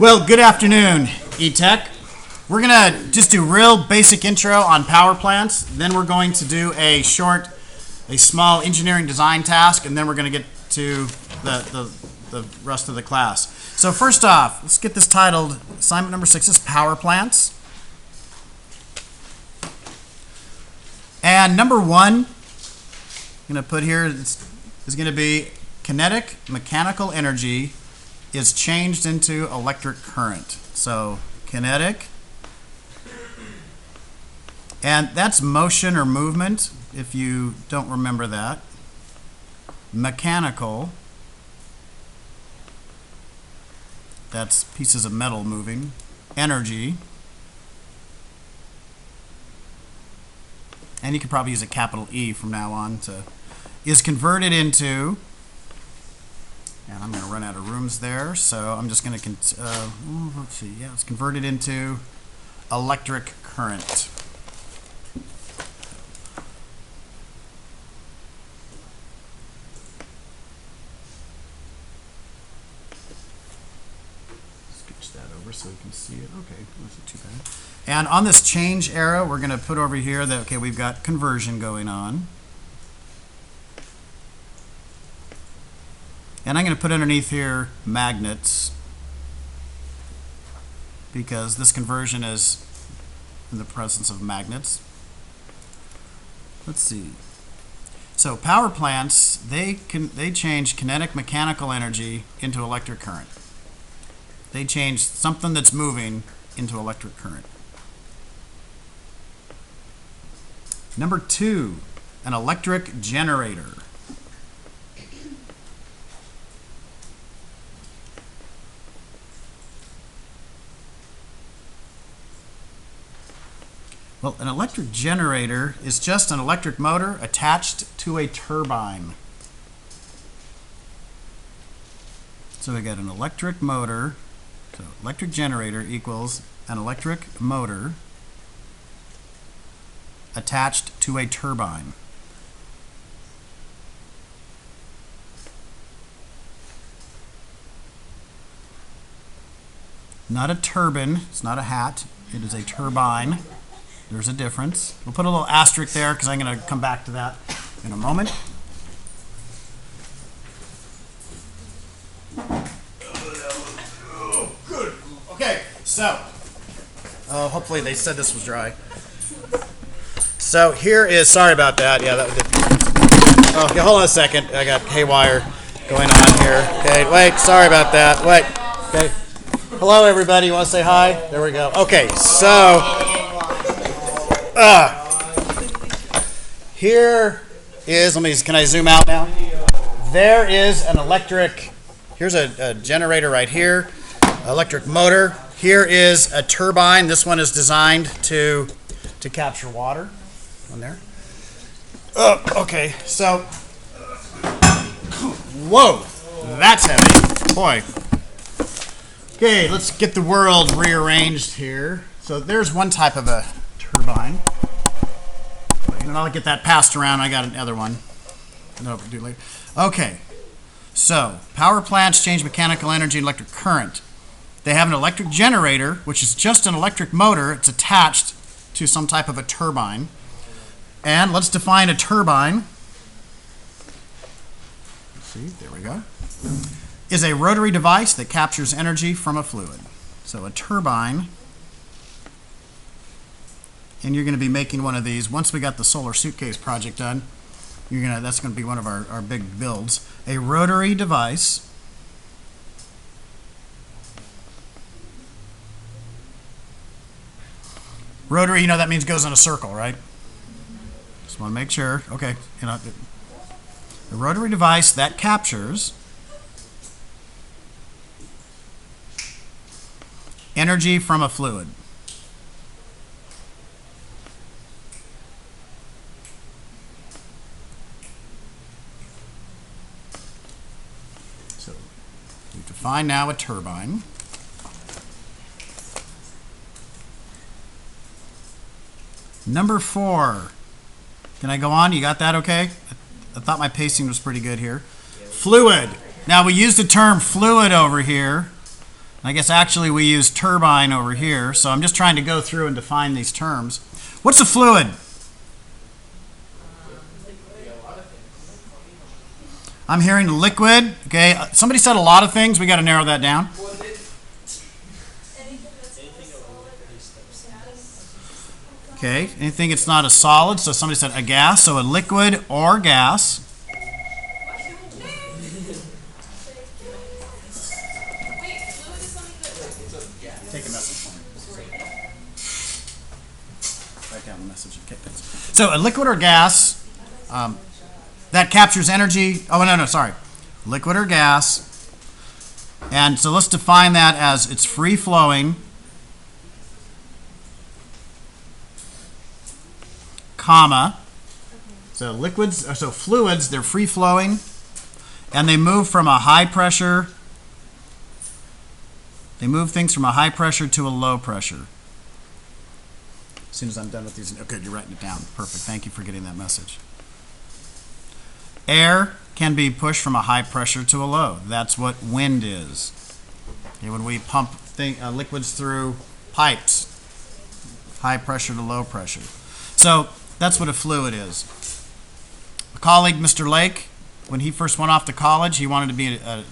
Well, good afternoon, eTech. We're going to just do real basic intro on power plants. Then we're going to do a small engineering design task, and then we're going to get to the rest of the class. So first off, let's get this titled, assignment number 6 is power plants. And number 1, I'm going to put here is going to be kinetic mechanical energy is changed into electric current. So kinetic, and that's motion or movement, if you don't remember that. Mechanical, that's pieces of metal moving. Energy, and you could probably use a capital E from now on, is converted into, and I'm going to run out of rooms there, so I'm just going to, let's see, yeah, it's converted into electric current. Switch that over so we can see it. Okay, that's too bad. And on this change arrow, we're going to put over here that, okay, we've got conversion going on. And I'm going to put underneath here magnets, because this conversion is in the presence of magnets. Let's see. So power plants, they change kinetic mechanical energy into electric current. They change something that's moving into electric current. Number 2, an electric generator. Well, an electric generator is just an electric motor attached to a turbine. So we got an electric motor, so electric generator equals an electric motor attached to a turbine. Not a turbine, it's not a hat, it is a turbine. There's a difference. We'll put a little asterisk there because I'm going to come back to that in a moment. Oh, good. Okay, so hopefully they said this was dry. So here is, sorry about that. Yeah, that was it. Oh, okay, hold on a second. I got haywire going on here. Okay, wait, sorry about that. Wait. Okay. Hello, everybody. You want to say hi? There we go. Okay, so here is, can I zoom out now? There is an electric, here's a generator right here, electric motor. Here is a turbine. This one is designed to capture water on there. Okay, so, whoa, that's heavy, boy. Okay, let's get the world rearranged here. So there's one type of a turbine. And I'll get that passed around. I got another one. No, do later. Okay, so power plants change mechanical energy and electric current. They have an electric generator, which is just an electric motor. It's attached to some type of a turbine. And let's define a turbine. Let's see, there we go. Is a rotary device that captures energy from a fluid. So a turbine. And you're going to be making one of these. Once we got the solar suitcase project done, that's going to be one of our big builds. A rotary device rotary, that means goes in a circle, right? Just want to make sure. Okay, a rotary device that captures energy from a fluid. We define now a turbine. Number 4. Can I go on? You got that okay? I thought my pacing was pretty good here. Fluid. Now we used the term fluid over here. I guess actually we use turbine over here, so I'm just trying to go through and define these terms. What's a fluid? I'm hearing liquid. Okay, somebody said a lot of things. We got to narrow that down. Okay, anything it's not a solid. So somebody said a gas. So a liquid or gas. Take a message for me. Write down the message. Okay, thanks. So a liquid or gas that captures energy. Oh, no, sorry. Liquid or gas. And so let's define that as it's free flowing, comma. So liquids, so fluids, they're free flowing, and they move from a high pressure. They move things from a high pressure to a low pressure. As soon as I'm done with these, okay, you're writing it down. Perfect. Thank you for getting that message. Air can be pushed from a high pressure to a low. That's what wind is. Okay, when we pump liquids through pipes, high pressure to low pressure. So that's what a fluid is. A colleague, Mr. Lake, when he first went off to college, he wanted to be an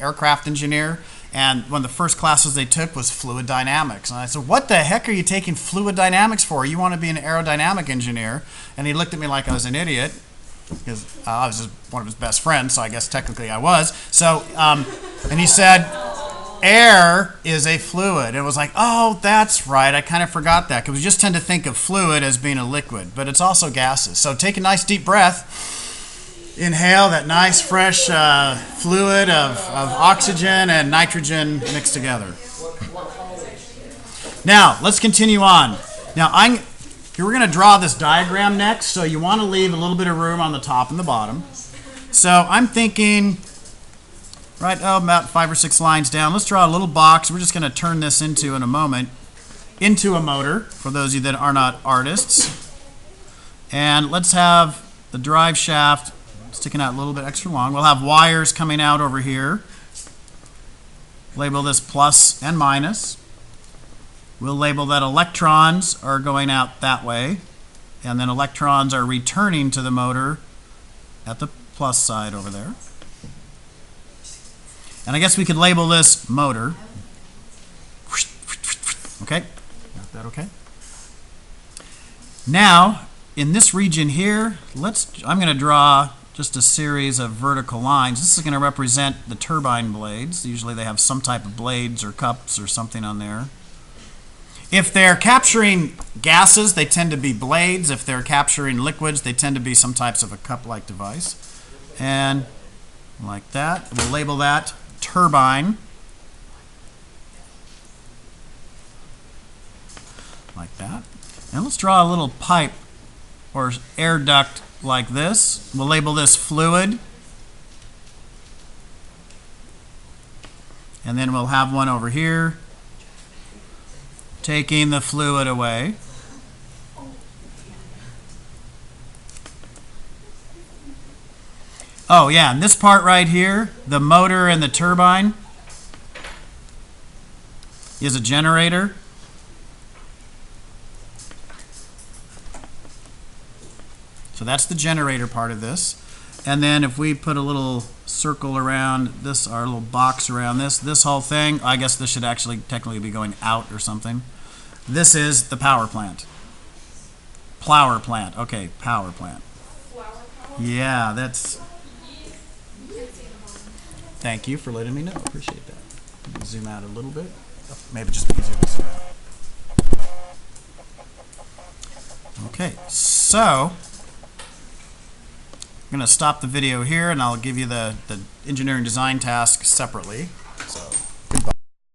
aircraft engineer, and one of the first classes they took was fluid dynamics. And I said, what the heck are you taking fluid dynamics for? You want to be an aerodynamic engineer? And he looked at me like I was an idiot, because I was just one of his best friends, so I guess technically I was. So, and he said, air is a fluid. And it was like, oh, that's right. I kind of forgot that, because we just tend to think of fluid as being a liquid, but it's also gases. So take a nice deep breath. Inhale that nice fresh fluid of oxygen and nitrogen mixed together. Now, let's continue on. Now, we're going to draw this diagram next, so you want to leave a little bit of room on the top and the bottom. So I'm thinking, about 5 or 6 lines down. Let's draw a little box. We're just going to turn this into, in a moment, into a motor, for those of you that are not artists. And let's have the drive shaft sticking out a little bit extra long. We'll have wires coming out over here. Label this plus and minus. We'll label that electrons are going out that way, and then electrons are returning to the motor at the plus side over there. And I guess we could label this motor. Okay? Got that okay? Now, in this region here, I'm going to draw just a series of vertical lines. This is going to represent the turbine blades. Usually they have some type of blades or cups or something on there. If they're capturing gases, they tend to be blades. If they're capturing liquids, they tend to be some types of a cup-like device. And like that. We'll label that turbine. Like that. And let's draw a little pipe or air duct like this. We'll label this fluid. And then we'll have one over here taking the fluid away. Oh yeah, and this part right here, the motor and the turbine, is a generator. So that's the generator part of this. And then if we put a little circle around this, our little box around this whole thing, I guess this should actually technically be going out or something. This is the power plant. Plower plant. Okay, power plant. Yeah, that's... Thank you for letting me know. Appreciate that. Zoom out a little bit. Oh, maybe just easier to zoom out. Okay, so I'm going to stop the video here, and I'll give you the engineering design task separately.